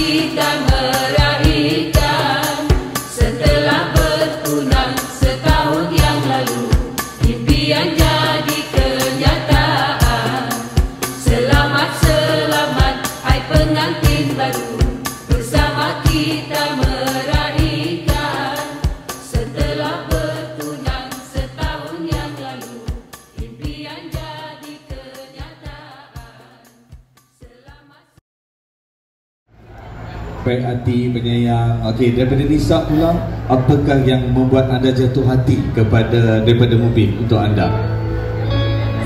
kita meraihkan setelah bertunang setahun yang lalu. Impian jadi kenyataan. Selamat, selamat, hai pengantin baru. Bersama kita meraihkan setelah bertunang setahun yang lalu. Impian jadi kenyataan. Selamat. Baik hati, penyayang. Okey, daripada Nisa pula, apakah yang membuat anda jatuh hati daripada Mubin untuk anda?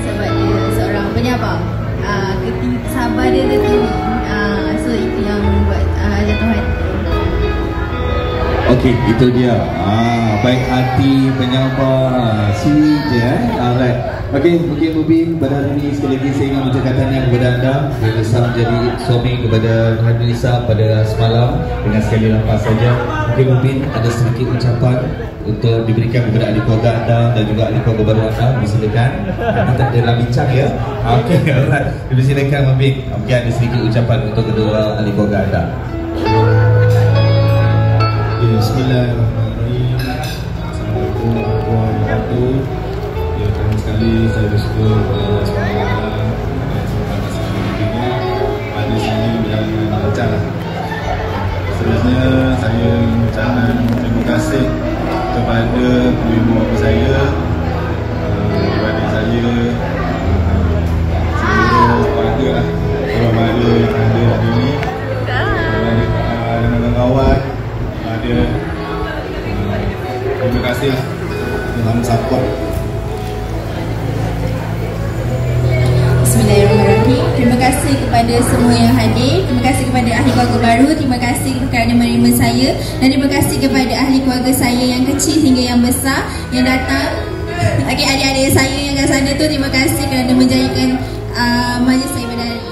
Sebab dia seorang penyabar. Sabar dia tinggi. So itu yang membuat jatuh hati. Okey, itu dia. Baik hati, penyabar, sweet je. Alright. Okey, mungkin Mubin pada hari ini sekali lagi saya ingin mengucapkan tahniah kepada anda yang bisa menjadi suami kepada Hadi Nisa pada semalam dengan sekali lampas saja. Mungkin Mubin ada sedikit ucapan untuk diberikan kepada ahli keluarga anda dan juga ahli keluarga baru anda. Silakan. Nanti tak ada dalam bincang ya. Okey, alright. Silakan Mubin. Mungkin ada sedikit ucapan untuk kedua ahli keluarga anda. Bismillahirrahmanirrahim. Assalamualaikum warahmatullahi wabarakatuh. Ya, pertama sekali saya bersyukur kepada Allah SWT dan semoga kasih dirinya pada sini yang lancar. Seterusnya saya mengucapkan terima kasih kepada ibu bapa saya, adik saya, seluruh keluarga lah, orang ada yang ada hari ini, dengan kawan ada. Terima kasih lah dalam support. Bismillahirrahmanirrahim. Terima kasih kepada semua yang hadir. Terima kasih kepada ahli keluarga baru. Terima kasih kerana menerima saya. Dan terima kasih kepada ahli keluarga saya yang kecil hingga yang besar yang datang. Lagi adik-adik saya yang kat sana tu, terima kasih kerana menjayakan majlis saya pada hari ini.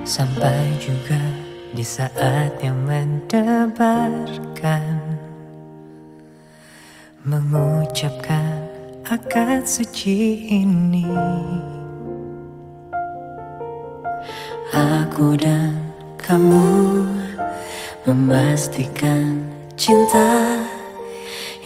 Sampai juga di saat yang mendebarkan, mengucapkan akad suci ini. Aku dan kamu memastikan cinta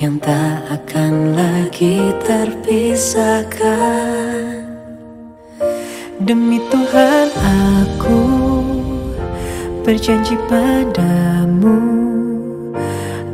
yang tak akan lagi terpisahkan. Demi Tuhan aku berjanji padamu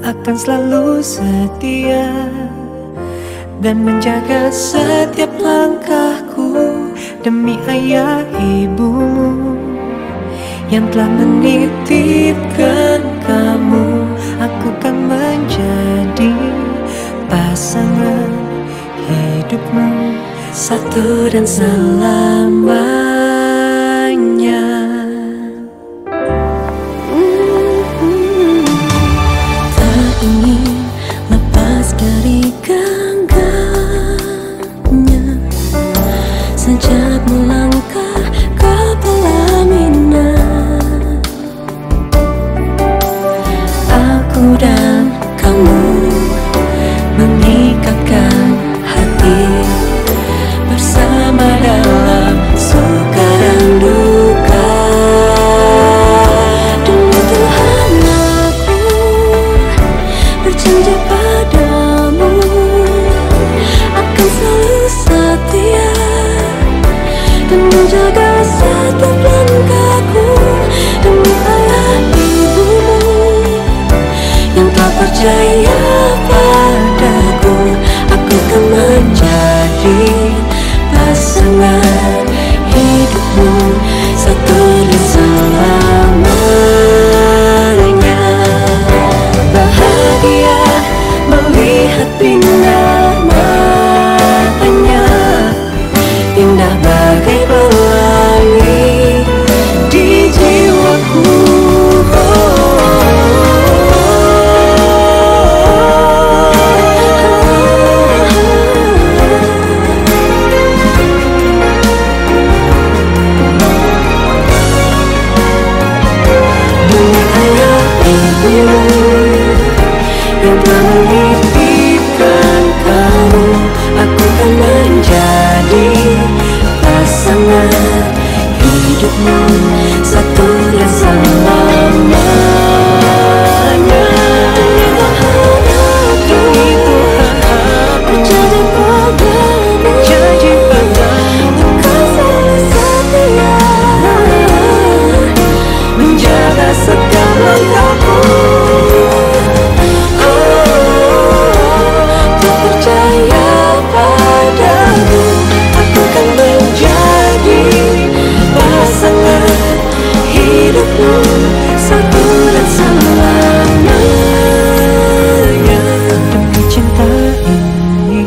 akan selalu setia dan menjaga setiap langkahku. Demi ayah ibumu yang telah menitipkan kamu, aku kan menjadi pasangan hidupmu satu dan selamanya. hidupmu satu dan selamanya. Itu harapku, berjanji padamu akan selalu setia, menjaga setiap langkahku. Percaya padamu, aku kan menjadi pasangan hidupmu satu dan selamanya. Demi cinta ini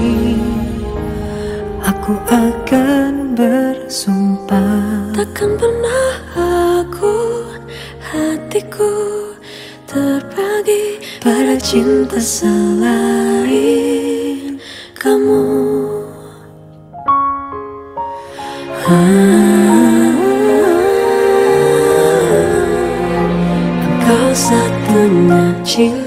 aku akan bersumpah, takkan pernah hatiku terbagi pada cinta selain kamu. Engkau satunya cintaku.